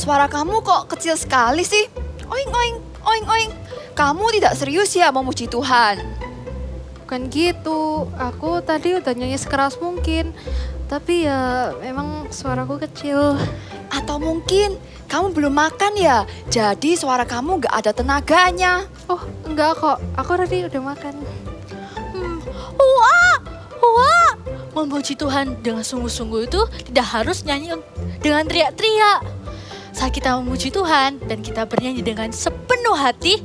Suara kamu kok kecil sekali sih? Oing, oing, oing, oing. Kamu tidak serius ya memuji Tuhan? Bukan gitu, aku tadi udah nyanyi sekeras mungkin. Tapi ya memang suaraku kecil. Atau mungkin kamu belum makan ya? Jadi suara kamu gak ada tenaganya. Oh enggak kok, aku tadi udah makan. Wah, wah. Memuji Tuhan dengan sungguh-sungguh itu tidak harus nyanyi dengan teriak-teriak. Saat kita memuji Tuhan dan kita bernyanyi dengan sepenuh hati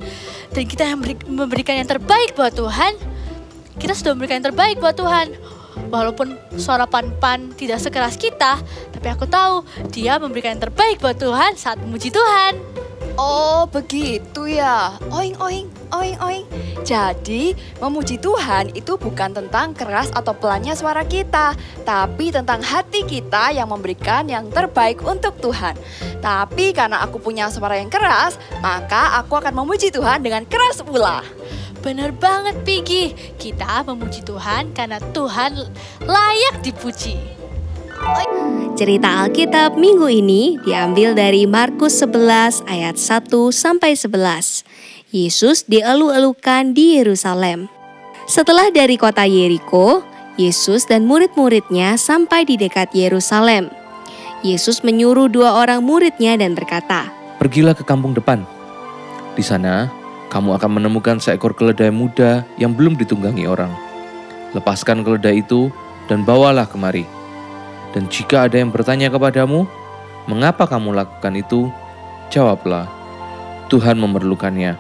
dan kita memberikan yang terbaik buat Tuhan, kita sudah memberikan yang terbaik buat Tuhan. Walaupun suara Pan-Pan tidak sekeras kita, tapi aku tahu dia memberikan yang terbaik buat Tuhan saat memuji Tuhan. Oh begitu ya, oing oing, oing oing. Jadi memuji Tuhan itu bukan tentang keras atau pelannya suara kita, tapi tentang hati kita yang memberikan yang terbaik untuk Tuhan. Tapi karena aku punya suara yang keras, maka aku akan memuji Tuhan dengan keras pula. Bener banget Piggy, kita memuji Tuhan karena Tuhan layak dipuji. Cerita Alkitab minggu ini diambil dari Markus 11 ayat 1-11. Yesus dielu-elukan di Yerusalem. Setelah dari kota Yeriko, Yesus dan murid-muridnya sampai di dekat Yerusalem. Yesus menyuruh 2 orang muridnya dan berkata, "Pergilah ke kampung depan. Di sana, kamu akan menemukan seekor keledai muda yang belum ditunggangi orang. Lepaskan keledai itu dan bawalah kemari. Dan jika ada yang bertanya kepadamu, mengapa kamu lakukan itu? Jawablah, Tuhan memerlukannya.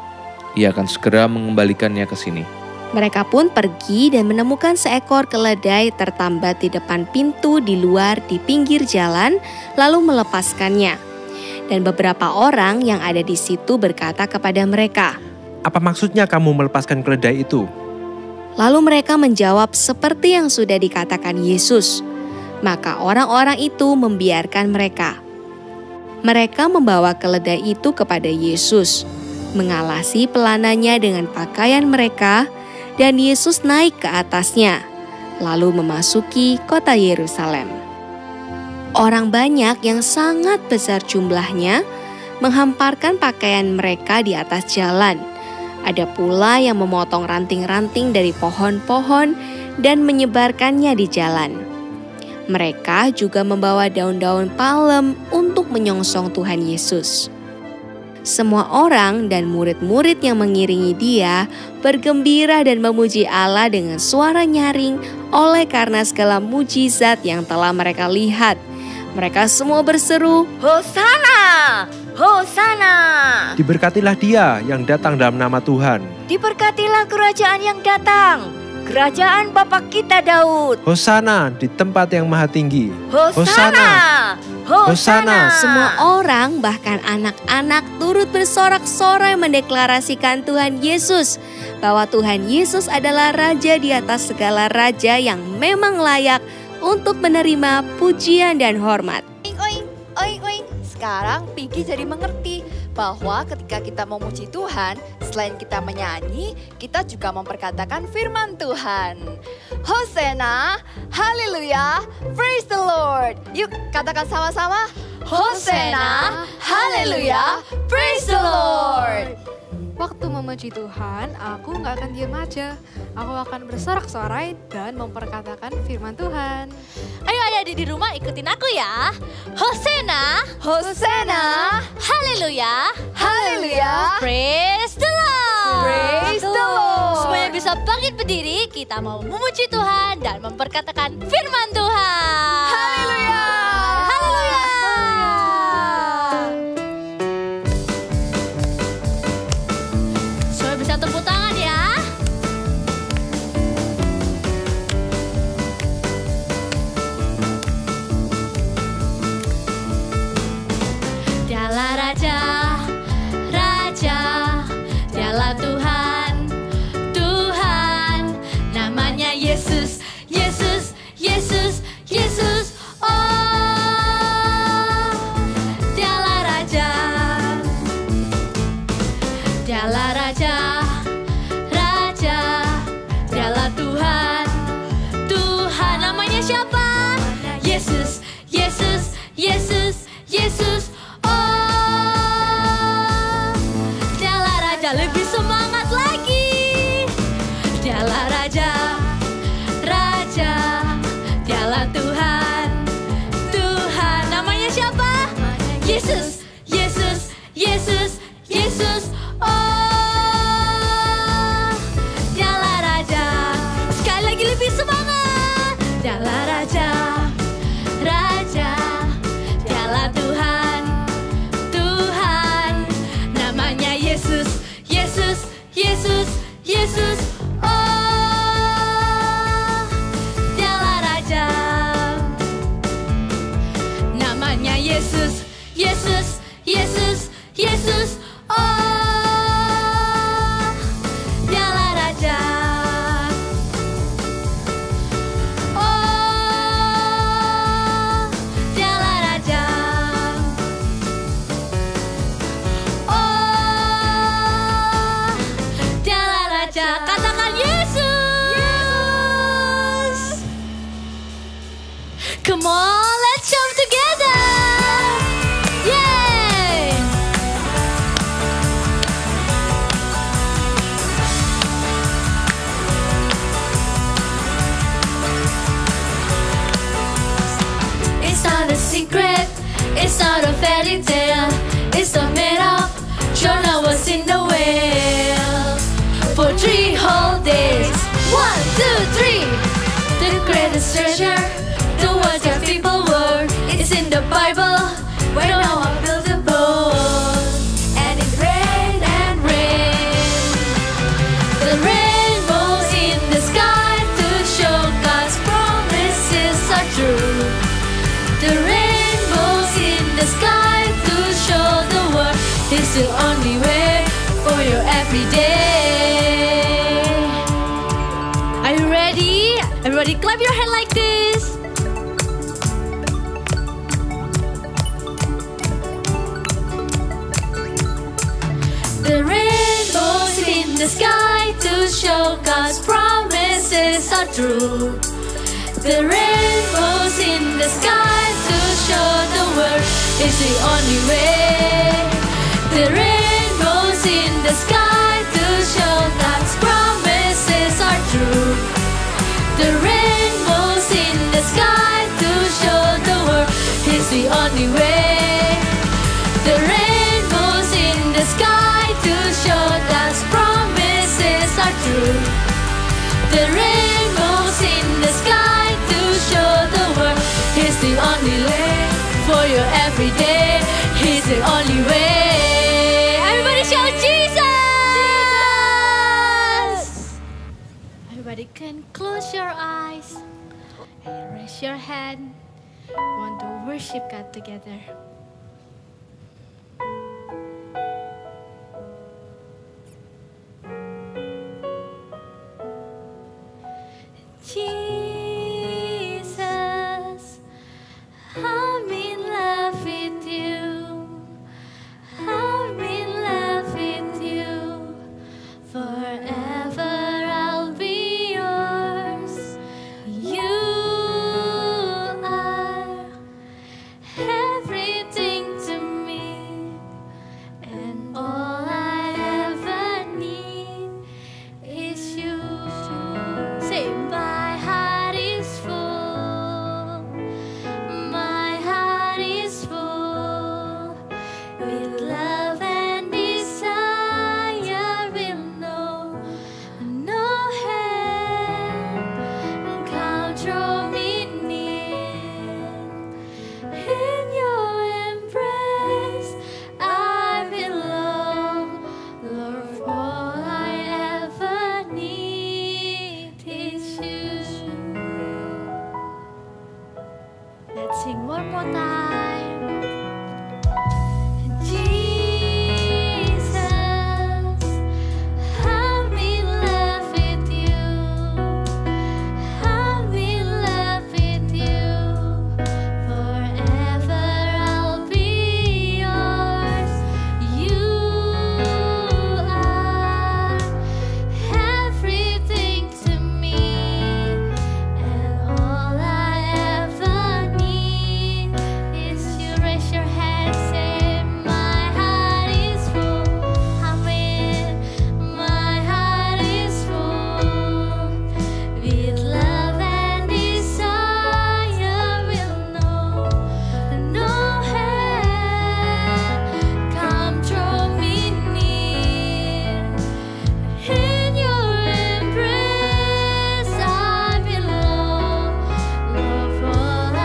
Ia akan segera mengembalikannya ke sini." Mereka pun pergi dan menemukan seekor keledai tertambat di depan pintu di luar di pinggir jalan, lalu melepaskannya. Dan beberapa orang yang ada di situ berkata kepada mereka, "Apa maksudnya kamu melepaskan keledai itu?" Lalu mereka menjawab seperti yang sudah dikatakan Yesus. Maka orang-orang itu membiarkan mereka. Mereka membawa keledai itu kepada Yesus, mengalasi pelananya dengan pakaian mereka, dan Yesus naik ke atasnya, lalu memasuki kota Yerusalem. Orang banyak yang sangat besar jumlahnya menghamparkan pakaian mereka di atas jalan. Ada pula yang memotong ranting-ranting dari pohon-pohon dan menyebarkannya di jalan. Mereka juga membawa daun-daun palem untuk menyongsong Tuhan Yesus. Semua orang dan murid-murid yang mengiringi dia bergembira dan memuji Allah dengan suara nyaring oleh karena segala mujizat yang telah mereka lihat. Mereka semua berseru, Hosana! Hosana! Diberkatilah dia yang datang dalam nama Tuhan. Diberkatilah kerajaan yang datang, kerajaan Bapa kita Daud. Hosana di tempat yang maha tinggi. Hosana! Hosana! Semua orang bahkan anak-anak turut bersorak-sorai mendeklarasikan Tuhan Yesus, bahwa Tuhan Yesus adalah Raja di atas segala raja yang memang layak untuk menerima pujian dan hormat. Oing, oing, oing, oing. Sekarang Pinky jadi mengerti bahwa ketika kita memuji Tuhan, selain kita menyanyi, kita juga memperkatakan firman Tuhan. Hosana, haleluya, praise the Lord. Yuk katakan sama-sama. Hosana, haleluya, praise the Lord. Waktu memuji Tuhan, aku nggak akan diam aja. Aku akan bersorak-sorai dan memperkatakan firman Tuhan. Ayo adik-adik di rumah ikutin aku ya. Hosana, Hosana, haleluya, haleluya, praise the Lord. praise the Lord. Semuanya bisa bangkit berdiri, kita mau memuji Tuhan dan memperkatakan firman Tuhan. Haleluya. Haleluya. Semuanya bisa tepuk tangan ya. Dialah Raja, Raja, Dialah Tuhan, Tuhan, namanya Yesus, Yesus, Yesus, Yesus. Oh, Dialah Raja, Dialah Raja, Raja, Dialah Tuhan, Tuhan, namanya siapa? Yesus, Yesus, Yesus, Yesus. Lebih semangat lagi. Dialah Raja, Raja, Dialah Tuhan, Tuhan, namanya siapa? Yesus, Yesus, Yesus, Yesus. Oh, Dialah Raja. Sekali lagi lebih semangat. Dialah Raja, Raja, Dialah Tuhan, Tuhan, namanya Yesus, Yesus, Yesus, Yesus. Oh, Dialah Raja, namanya Yesus, Yesus, Yesus, Yesus. Oh, Dialah Raja. Oh, Dialah Raja. Oh, Dialah Raja. Katakan Yesus. Come on, let's jump together. Yay! It's not a secret, it's not a fairy tale, it's not made up. Jonah was in the whale for 3 whole days. 1, 2, 3. The greatest treasure, the words your people were. It's in the Bible, where Noah built a boat, and it rained and rained. The rainbows in the sky to show God's promises are true. The rainbows in the sky to show the world is the only way for your everyday. Are you ready? Everybody clap your hand like this. The rainbows in the sky to show God's promises are true. The rainbows in the sky to show the world is the only way. The rainbows in the sky to show God's promises are true. The rainbows in the sky to show the world is the only way. The rainbows in the the rainbows in the sky to show the world He's the only way for your everyday. He's the only way. Everybody shout Jesus! Everybody can close your eyes and raise your hand. Want to worship God together. Jesus, I'm in love with you. I'm in love with you. Forever I'll be yours. You are everything to me, and all I ever need is you. Say, my heart is full. My heart is full with love and desire. Will no hand come draw me near. In your embrace I belong. Lord, all I ever need is you. Let's sing one more time. Jesus, I'm in love with you. I'm in love with you. Forever I'll be yours. You are everything to me, and all I ever need is you. Raise your hand, say, my heart is full. I'm in. My heart is full with love and desire. Will no hand come draw me near. In your embrace I belong. Love, all I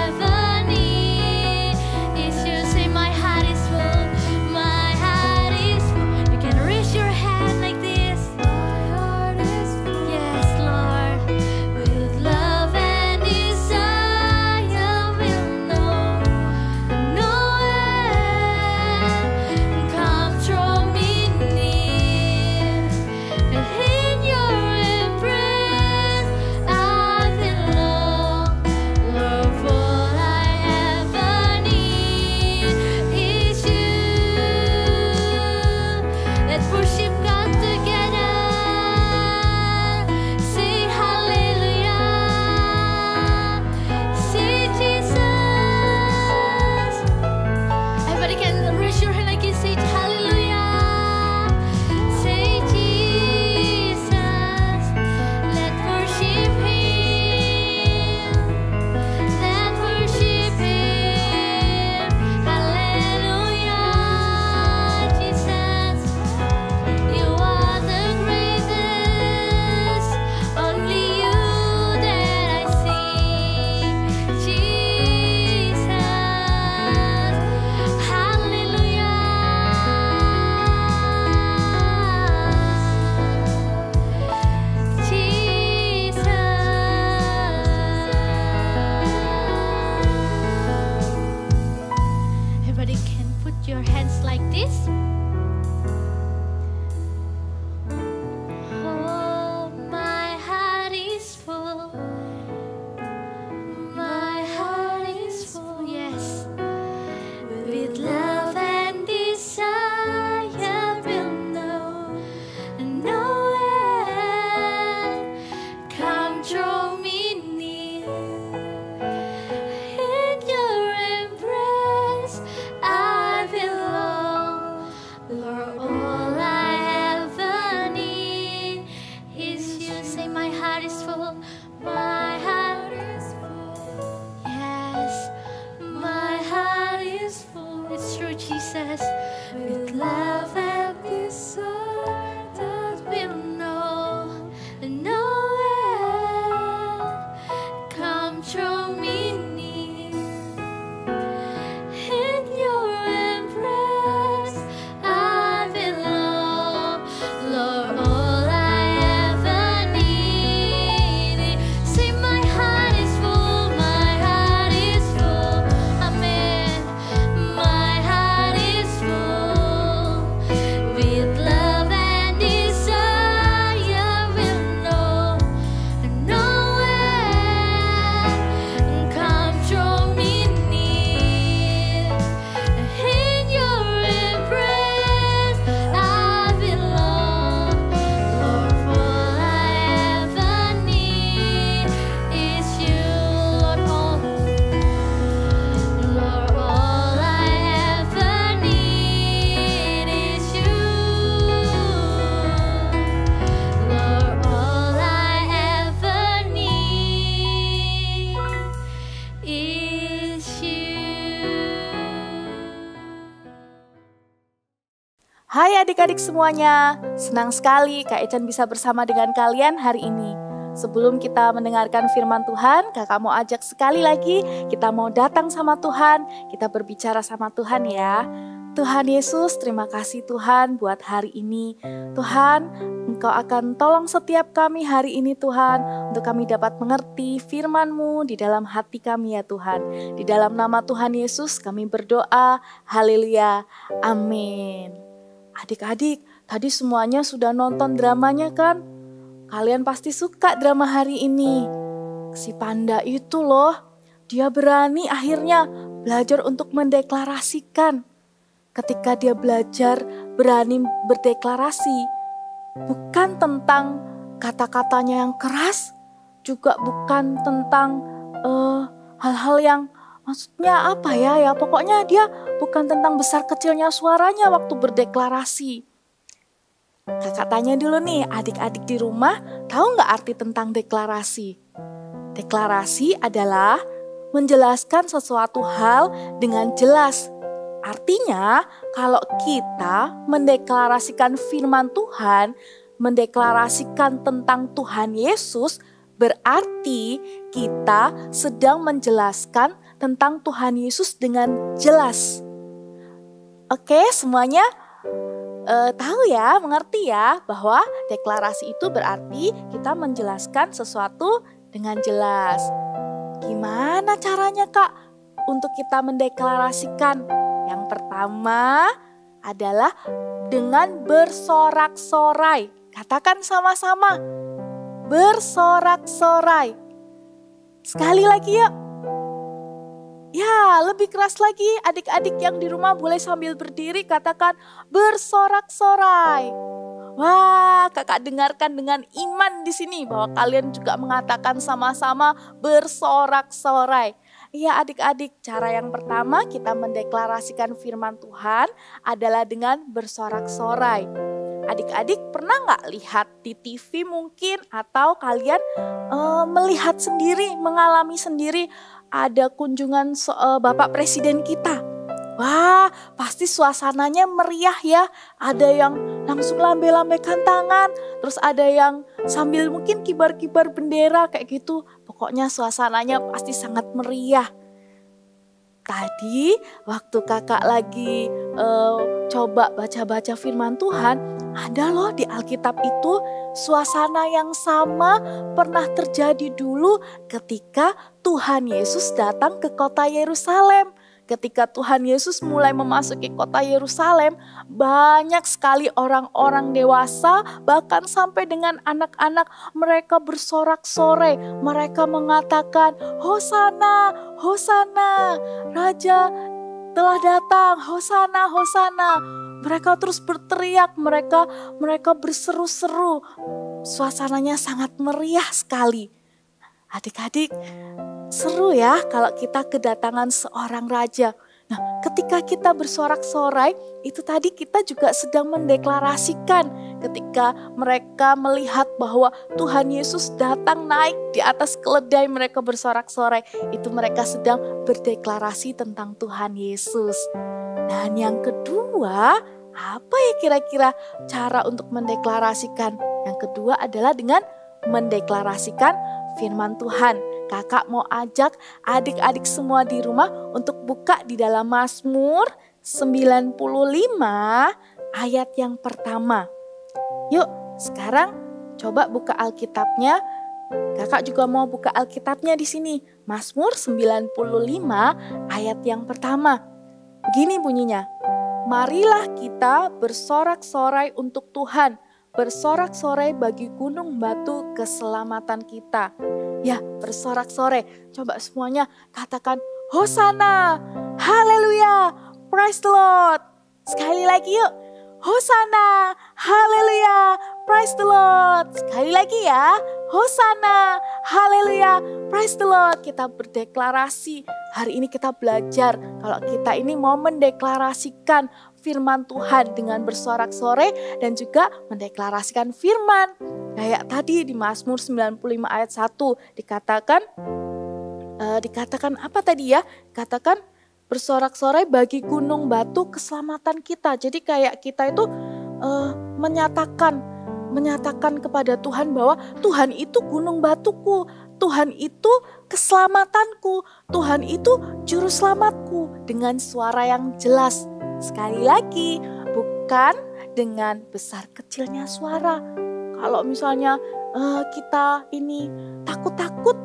ever need is you. Say, my heart is full. My heart is full. You can raise your hand like this. My heart is full. Yes, Lord. With love and desire. Will no hand come draw me near. In your embrace I belong. Love, all I ever need is you. Let's worship God together. Say hallelujah. Say Jesus. Everybody can raise your hand like you say hallelujah. Say Jesus. Let's worship Him. Let's worship Him. Hallelujah. Jesus, you are the greatest. Only you that I see. Jesus. Hallelujah. Jesus. Everybody can put your hands like this. Oh, my heart is full. My heart is full, yes. With love and desire. Will no end come draw me near. In your embrace I belong. Lord, all I ever need is you. Say, my heart is full. My heart is full. Yes, my heart is full. It's true, Jesus. With love and desire that will no Hai adik-adik semuanya, senang sekali Kak Ecan bisa bersama dengan kalian hari ini. Sebelum kita mendengarkan firman Tuhan, kakak mau ajak sekali lagi kita mau datang sama Tuhan, kita berbicara sama Tuhan ya. Tuhan Yesus, terima kasih Tuhan buat hari ini. Tuhan, Engkau akan tolong setiap kami hari ini Tuhan, untuk kami dapat mengerti firman-Mu di dalam hati kami ya Tuhan. Di dalam nama Tuhan Yesus kami berdoa, haleluya, amin. Adik-adik, tadi semuanya sudah nonton dramanya kan? Kalian pasti suka drama hari ini. Si panda itu loh, dia berani akhirnya belajar untuk mendeklarasikan. Ketika dia belajar berani berdeklarasi, bukan tentang kata-katanya yang keras, juga bukan tentang hal-hal yang maksudnya apa ya, pokoknya dia bukan tentang besar kecilnya suaranya waktu berdeklarasi. Kakak tanya dulu nih, adik-adik di rumah tahu nggak arti tentang deklarasi? Deklarasi adalah menjelaskan sesuatu hal dengan jelas. Artinya, kalau kita mendeklarasikan firman Tuhan, mendeklarasikan tentang Tuhan Yesus, berarti kita sedang menjelaskan tentang Tuhan Yesus dengan jelas. Oke, semuanya tahu ya, mengerti ya, bahwa deklarasi itu berarti kita menjelaskan sesuatu dengan jelas. Gimana caranya Kak untuk kita mendeklarasikan? Yang pertama adalah dengan bersorak-sorai. Katakan sama-sama, bersorak-sorai. Sekali lagi yuk. Ya, lebih keras lagi. Adik-adik yang di rumah boleh sambil berdiri katakan bersorak-sorai. Wah, kakak dengarkan dengan iman di sini bahwa kalian juga mengatakan sama-sama bersorak-sorai. Iya adik-adik, cara yang pertama kita mendeklarasikan firman Tuhan adalah dengan bersorak-sorai. Adik-adik pernah nggak lihat di TV mungkin atau kalian melihat sendiri, mengalami sendiri ada kunjungan Bapak Presiden kita. Wah, pasti suasananya meriah ya. Ada yang langsung lambe-lambekan tangan, terus ada yang sambil mungkin kibar-kibar bendera kayak gitu. Pokoknya suasananya pasti sangat meriah. Tadi waktu kakak lagi coba baca-baca firman Tuhan, ada loh di Alkitab itu suasana yang sama pernah terjadi dulu ketika Tuhan Yesus datang ke kota Yerusalem. Ketika Tuhan Yesus mulai memasuki kota Yerusalem, banyak sekali orang-orang dewasa, bahkan sampai dengan anak-anak, mereka bersorak-sorai. Mereka mengatakan, Hosana, Hosana, Raja telah datang, Hosana, Hosana. Mereka terus berteriak, mereka berseru-seru. Suasananya sangat meriah sekali. Adik-adik, seru ya kalau kita kedatangan seorang raja. Nah, ketika kita bersorak-sorai, itu tadi kita juga sedang mendeklarasikan ketika mereka melihat bahwa Tuhan Yesus datang naik di atas keledai, mereka bersorak-sorai. Itu mereka sedang berdeklarasi tentang Tuhan Yesus. Dan yang kedua, apa ya kira-kira cara untuk mendeklarasikan? Yang kedua adalah dengan mendeklarasikan firman Tuhan. Kakak mau ajak adik-adik semua di rumah untuk buka di dalam Mazmur 95 ayat yang pertama. Yuk, sekarang coba buka Alkitabnya. Kakak juga mau buka Alkitabnya di sini. Mazmur 95 ayat yang pertama. Begini bunyinya. Marilah kita bersorak-sorai untuk Tuhan. Bersorak-sorai bagi gunung batu keselamatan kita. Ya, bersorak-sorai. Coba semuanya katakan Hosana, haleluya, praise the Lord. Sekali lagi yuk, Hosana, haleluya, praise the Lord. Sekali lagi ya, Hosana, haleluya, praise the Lord. Kita berdeklarasi, hari ini kita belajar kalau kita ini mau mendeklarasikan firman Tuhan dengan bersorak-sorai dan juga mendeklarasikan firman. Kayak tadi di Mazmur 95 ayat 1 dikatakan apa tadi ya? Dikatakan bersorak-sorai bagi gunung batu keselamatan kita. Jadi kayak kita itu menyatakan kepada Tuhan bahwa Tuhan itu gunung batuku, Tuhan itu keselamatanku, Tuhan itu juru selamatku, dengan suara yang jelas. Sekali lagi, bukan dengan besar kecilnya suara. Kalau misalnya kita ini takut-takut,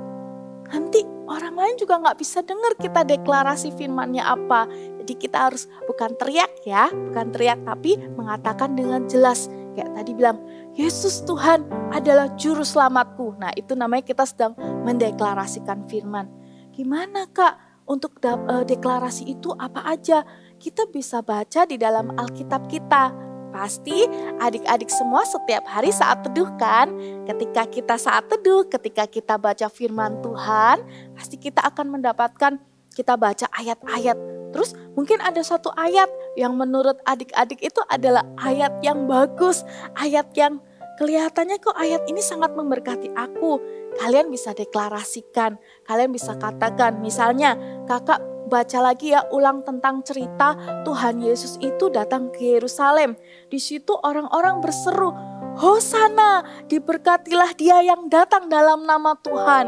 nanti orang lain juga nggak bisa dengar kita deklarasi firman-Nya apa. Jadi kita harus bukan teriak ya, bukan teriak, tapi mengatakan dengan jelas. Kayak tadi bilang, Yesus Tuhan adalah juru selamatku. Nah, itu namanya kita sedang mendeklarasikan firman. Gimana Kak untuk deklarasi itu apa aja? Kita bisa baca di dalam Alkitab kita. Pasti adik-adik semua setiap hari saat teduh kan? Ketika kita saat teduh, ketika kita baca firman Tuhan, pasti kita akan mendapatkan, kita baca ayat-ayat. Terus mungkin ada satu ayat yang menurut adik-adik itu adalah ayat yang bagus, ayat yang kelihatannya kok ayat ini sangat memberkati aku. Kalian bisa deklarasikan, kalian bisa katakan, misalnya kakak baca lagi ya ulang tentang cerita Tuhan Yesus itu datang ke Yerusalem. Di situ orang-orang berseru, Hosana, diberkatilah dia yang datang dalam nama Tuhan.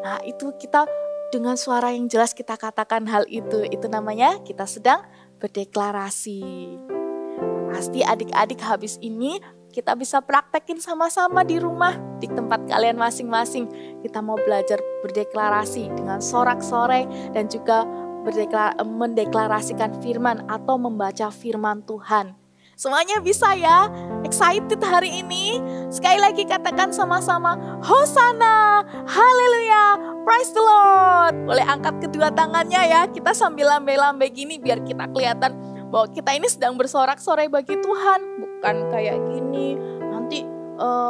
Nah, itu kita dengan suara yang jelas kita katakan hal itu. Itu namanya kita sedang berdeklarasi. Pasti adik-adik habis ini kita bisa praktekin sama-sama di rumah, di tempat kalian masing-masing. Kita mau belajar berdeklarasi dengan sorak-sorai dan juga mendeklarasikan firman atau membaca firman Tuhan. Semuanya bisa ya? Excited hari ini? Sekali lagi katakan sama-sama, Hosana, haleluya, praise the Lord. Boleh angkat kedua tangannya ya, kita sambil lambai-lambai gini biar kita kelihatan bahwa kita ini sedang bersorak-sorai bagi Tuhan. Bukan kayak gini, nanti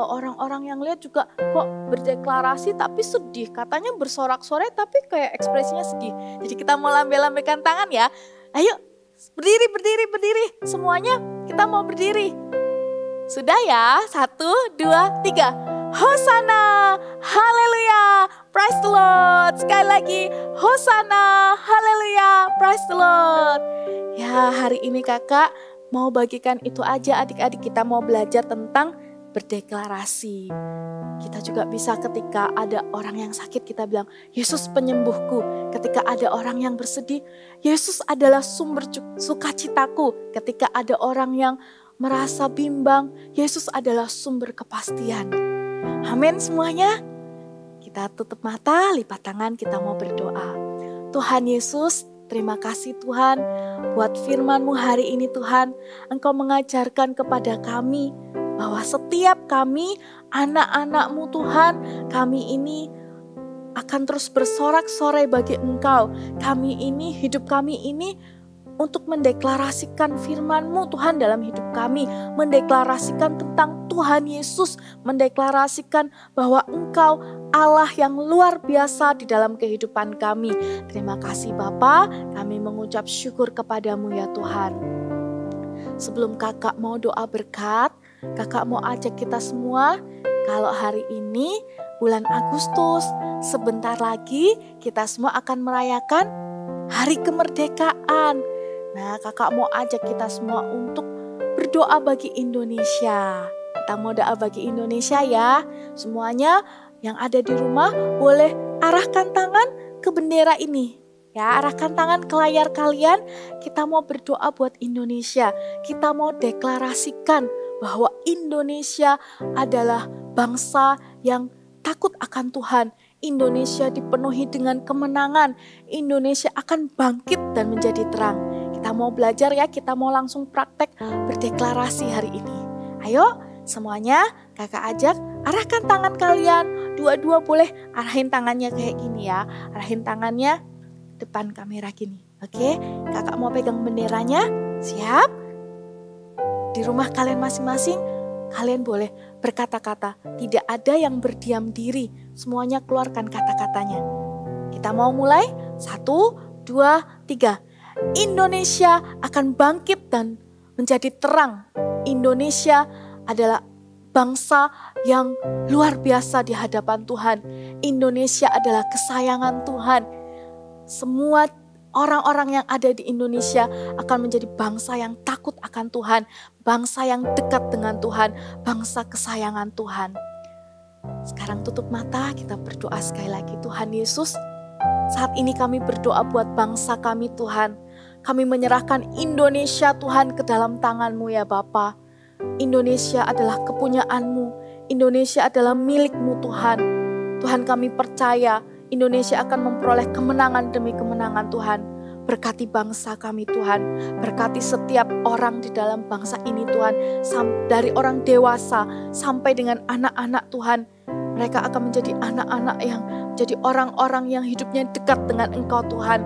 orang-orang yang lihat juga kok berdeklarasi tapi sedih. Katanya bersorak-sorai tapi kayak ekspresinya sedih. Jadi kita mau lambai-lambaikan tangan ya. Ayo berdiri, berdiri, berdiri. Semuanya kita mau berdiri. Sudah ya? 1, 2, 3. Hosana, haleluya, praise the Lord. Sekali lagi, Hosana, haleluya, praise the Lord. Ya, hari ini kakak mau bagikan itu aja adik-adik, kita mau belajar tentang berdeklarasi. Kita juga bisa ketika ada orang yang sakit kita bilang, Yesus penyembuhku. Ketika ada orang yang bersedih, Yesus adalah sumber sukacitaku. Ketika ada orang yang merasa bimbang, Yesus adalah sumber kepastian. Amin semuanya. Kita tutup mata, lipat tangan, kita mau berdoa. Tuhan Yesus, terima kasih Tuhan buat firman-Mu hari ini Tuhan. Engkau mengajarkan kepada kami bahwa setiap kami anak-anak-Mu Tuhan, kami ini akan terus bersorak-sorai bagi Engkau. Kami ini, hidup kami ini untuk mendeklarasikan firman-Mu Tuhan dalam hidup kami. Mendeklarasikan tentang Tuhan Yesus, mendeklarasikan bahwa Engkau Allah yang luar biasa di dalam kehidupan kami. Terima kasih Bapa, kami mengucap syukur kepadamu ya Tuhan. Sebelum kakak mau doa berkat, kakak mau ajak kita semua, kalau hari ini bulan Agustus, sebentar lagi kita semua akan merayakan hari kemerdekaan. Nah, kakak mau ajak kita semua untuk berdoa bagi Indonesia. Kita mau doa bagi Indonesia ya. Semuanya yang ada di rumah boleh arahkan tangan ke bendera ini. Ya, arahkan tangan ke layar kalian. Kita mau berdoa buat Indonesia. Kita mau deklarasikan bahwa Indonesia adalah bangsa yang takut akan Tuhan. Indonesia dipenuhi dengan kemenangan. Indonesia akan bangkit dan menjadi terang. Kita mau belajar ya, kita mau langsung praktek berdeklarasi hari ini. Ayo semuanya kakak ajak arahkan tangan kalian. Dua-dua boleh arahin tangannya kayak gini ya. Arahin tangannya depan kamera gini. Oke, kakak mau pegang benderanya. Siap? Di rumah kalian masing-masing, kalian boleh berkata-kata. Tidak ada yang berdiam diri. Semuanya keluarkan kata-katanya. Kita mau mulai. 1, 2, 3. Indonesia akan bangkit dan menjadi terang. Indonesia adalah bangsa yang luar biasa di hadapan Tuhan. Indonesia adalah kesayangan Tuhan. Semua orang-orang yang ada di Indonesia akan menjadi bangsa yang takut akan Tuhan, bangsa yang dekat dengan Tuhan, bangsa kesayangan Tuhan. Sekarang tutup mata, kita berdoa sekali lagi. Tuhan Yesus, saat ini kami berdoa buat bangsa kami Tuhan. Kami menyerahkan Indonesia Tuhan ke dalam tangan-Mu ya Bapa. Indonesia adalah kepunyaan-Mu, Indonesia adalah milik-Mu Tuhan. Tuhan, kami percaya Indonesia akan memperoleh kemenangan demi kemenangan Tuhan. Berkati bangsa kami Tuhan, berkati setiap orang di dalam bangsa ini Tuhan, dari orang dewasa sampai dengan anak-anak Tuhan. Mereka akan menjadi anak-anak yang menjadi orang-orang yang hidupnya dekat dengan Engkau Tuhan.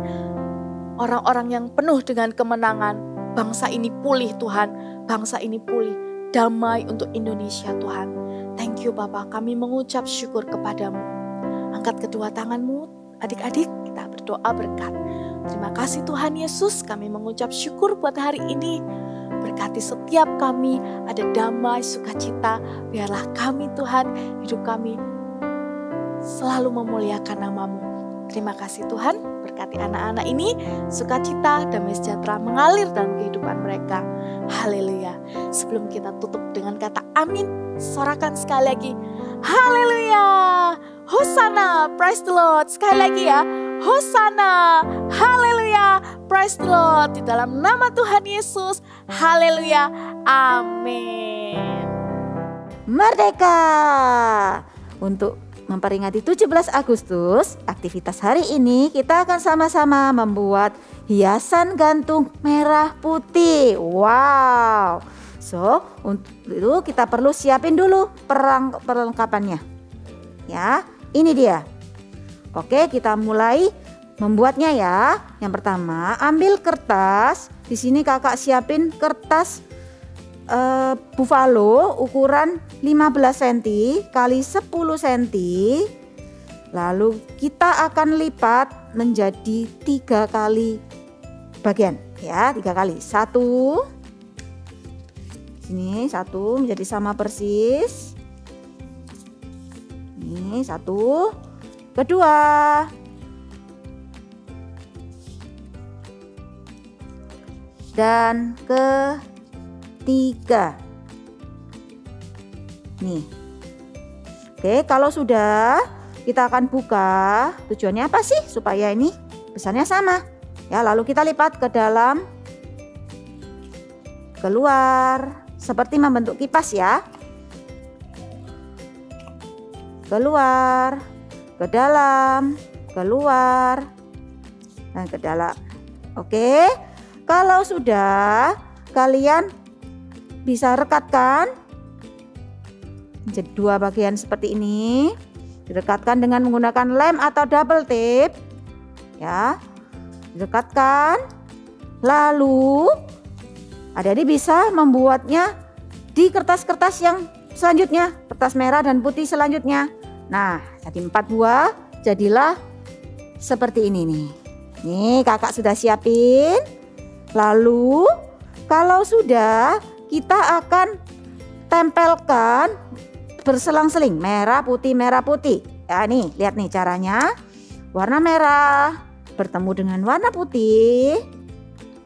Orang-orang yang penuh dengan kemenangan. Bangsa ini pulih Tuhan, bangsa ini pulih. Damai untuk Indonesia Tuhan. Thank you Bapak, kami mengucap syukur kepadamu. Angkat kedua tanganmu, adik-adik, kita berdoa berkat. Terima kasih Tuhan Yesus, kami mengucap syukur buat hari ini. Berkati setiap kami, ada damai, sukacita. Biarlah kami Tuhan, hidup kami selalu memuliakan nama-Mu. Terima kasih Tuhan, berkati anak-anak ini, sukacita, damai sejahtera mengalir dalam kehidupan mereka. Haleluya. Sebelum kita tutup dengan kata amin, sorakan sekali lagi. Haleluya. Hosana, praise the Lord. Sekali lagi ya. Hosana, haleluya, praise the Lord. Di dalam nama Tuhan Yesus, haleluya, amin. Merdeka! Untuk memperingati 17 Agustus, aktivitas hari ini kita akan sama-sama membuat hiasan gantung merah putih. Wow! So, untuk itu kita perlu siapin dulu perlengkapannya. Ya, ini dia. Oke, kita mulai membuatnya ya. Yang pertama, ambil kertas. Di sini kakak siapin kertas buffalo ukuran 15 cm kali 10 cm. Lalu kita akan lipat menjadi 3 kali bagian ya, 3 kali. 1. Sini 1 menjadi sama persis. Ini 1. Kedua. Dan ketiga. Nih. Oke, kalau sudah kita akan buka. Tujuannya apa sih? Supaya ini besarnya sama. Ya, lalu kita lipat ke dalam, keluar, seperti membentuk kipas ya. Keluar, ke dalam, keluar, dan ke dalam. Oke, kalau sudah, kalian bisa rekatkan menjadi 2 bagian seperti ini. Direkatkan dengan menggunakan lem atau double tape. Ya, direkatkan. Lalu, adik-adik bisa membuatnya di kertas-kertas yang selanjutnya, kertas merah dan putih selanjutnya. Nah, jadi 4 buah, jadilah seperti ini nih. Nih, kakak sudah siapin. Lalu, kalau sudah, kita akan tempelkan berselang-seling, merah putih merah putih. Ya, nih, lihat nih caranya. Warna merah bertemu dengan warna putih.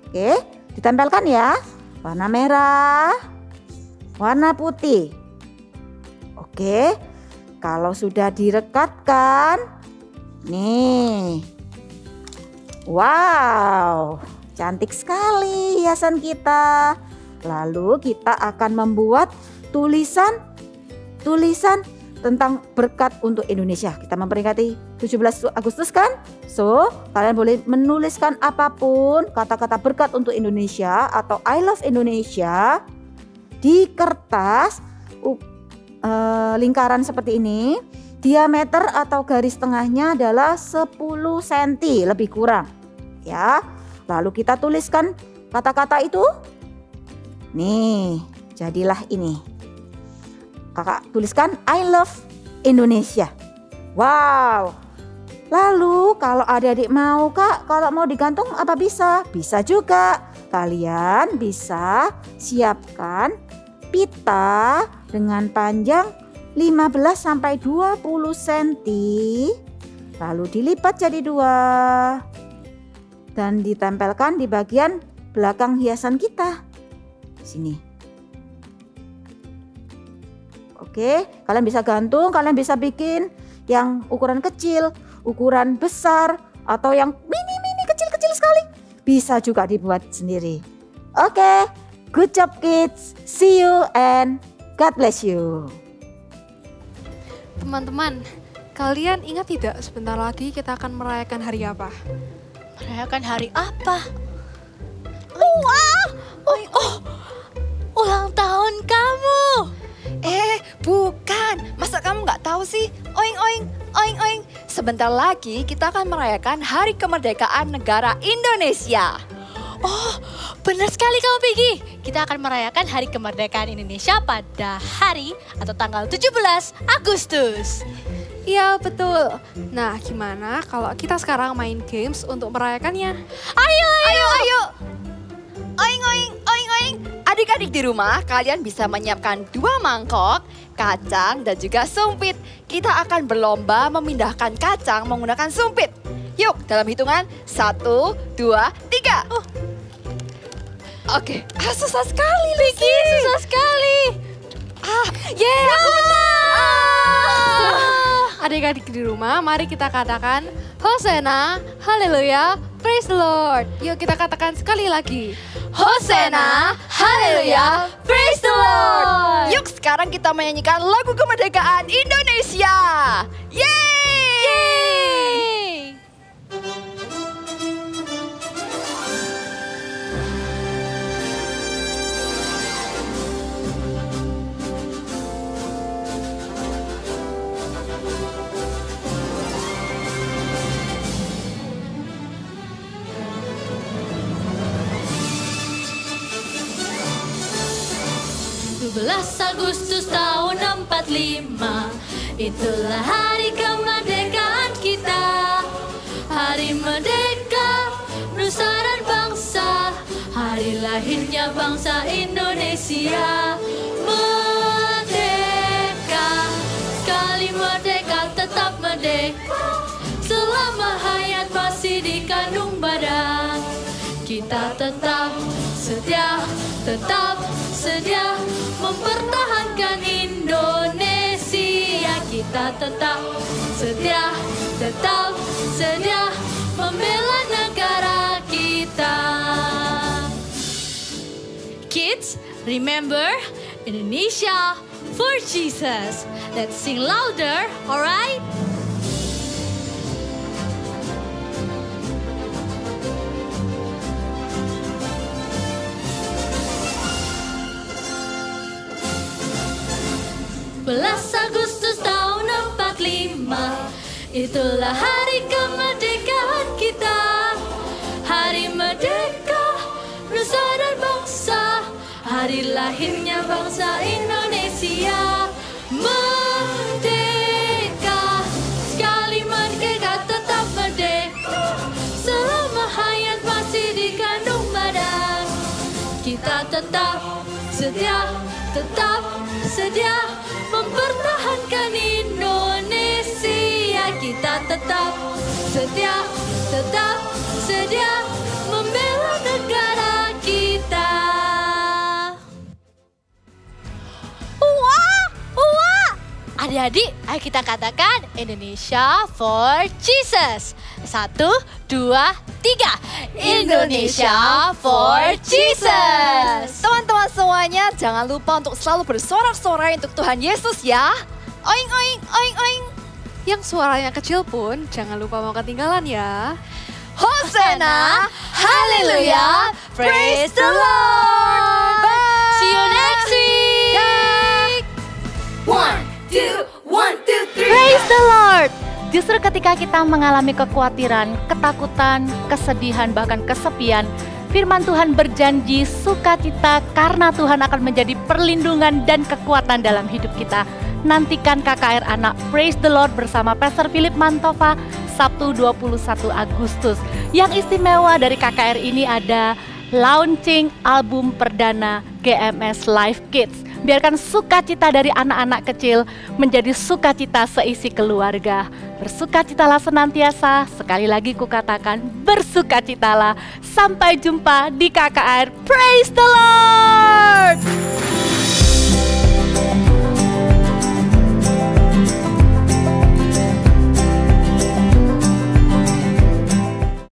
Oke, ditempelkan ya. Warna merah, warna putih. Oke. Kalau sudah direkatkan, nih, wow, cantik sekali hiasan kita. Lalu kita akan membuat tulisan tentang berkat untuk Indonesia. Kita memperingati 17 Agustus kan? So, kalian boleh menuliskan apapun kata-kata berkat untuk Indonesia atau I love Indonesia di kertas lingkaran seperti ini. Diameter atau garis tengahnya adalah 10 cm lebih kurang ya. Lalu kita tuliskan kata-kata itu. Nih, jadilah ini. Kakak tuliskan I love Indonesia. Wow. Lalu kalau adik-adik mau, Kak, kalau mau digantung apa bisa? Bisa juga. Kalian bisa siapkan pita dengan panjang 15 sampai 20 cm. Lalu dilipat jadi 2. dan ditempelkan di bagian belakang hiasan kita. Sini. Oke, kalian bisa gantung, kalian bisa bikin yang ukuran kecil, ukuran besar, atau yang mini kecil-kecil sekali. Bisa juga dibuat sendiri. Oke, good job kids. See you and God bless you. Teman-teman, kalian ingat tidak sebentar lagi kita akan merayakan hari apa? Merayakan hari apa? Ulang tahun kamu. Bukan. Masa kamu nggak tahu sih? Oing, oing, oing, oing. Sebentar lagi kita akan merayakan Hari Kemerdekaan Negara Indonesia. Oh, benar sekali kamu Piggy. Kita akan merayakan Hari Kemerdekaan Indonesia pada hari atau tanggal 17 Agustus. Iya betul. Nah gimana kalau kita sekarang main games untuk merayakannya? Ayo. Oing, oing, oing, oing. Adik-adik di rumah, kalian bisa menyiapkan 2 mangkok, kacang, dan juga sumpit. Kita akan berlomba memindahkan kacang menggunakan sumpit. Yuk, dalam hitungan 1, 2, 3. Oke, susah sekali, Vicky. Susah sekali. Aku menang. Adik-adik di rumah, mari kita katakan Hosana, Haleluya, Praise the Lord. Yuk kita katakan sekali lagi. Hosana, Haleluya, Praise the Lord. Yuk sekarang kita menyanyikan lagu kemerdekaan Indonesia. Yeay! Agustus tahun 45, itulah hari kemerdekaan kita. Hari merdeka, nusa dan bangsa, hari lahirnya bangsa Indonesia. Merdeka, sekali merdeka tetap merdeka, selama hayat masih dikandung badan. Kita tetap setia mempertahankan Indonesia. Kita tetap setia membela negara kita. Kids, remember Indonesia for Jesus. Let's sing louder, alright? Agustus tahun 45, itulah hari kemerdekaan kita. Hari merdeka, nusa dan bangsa, hari lahirnya bangsa Indonesia. Merdeka, sekali merdeka tetap merdeka, selama hayat masih dikandung badan. Kita tetap setia mempertahankan Indonesia. Kita tetap setia membela negara kita. Adik-adik, ayo kita katakan Indonesia for Jesus. 1, 2, 3. Indonesia for Jesus. Teman-teman semuanya, jangan lupa untuk selalu bersorak-sorai untuk Tuhan Yesus ya. Oing, oing, oing, oing. Yang suaranya kecil pun jangan lupa mau ketinggalan ya. Hosana, Haleluya, Praise the Lord. Bye. See you next week. 1, 2, 3. Praise the Lord. Justru ketika kita mengalami kekhawatiran, ketakutan, kesedihan, bahkan kesepian, firman Tuhan berjanji sukacita karena Tuhan akan menjadi perlindungan dan kekuatan dalam hidup kita. Nantikan KKR Anak Praise the Lord bersama Pastor Philip Mantova Sabtu 21 Agustus. Yang istimewa dari KKR ini ada launching album perdana GMS Live Kids. Biarkan sukacita dari anak-anak kecil menjadi sukacita seisi keluarga. Bersukacitalah senantiasa, sekali lagi kukatakan bersukacitalah. Sampai jumpa di KKR. Praise the Lord.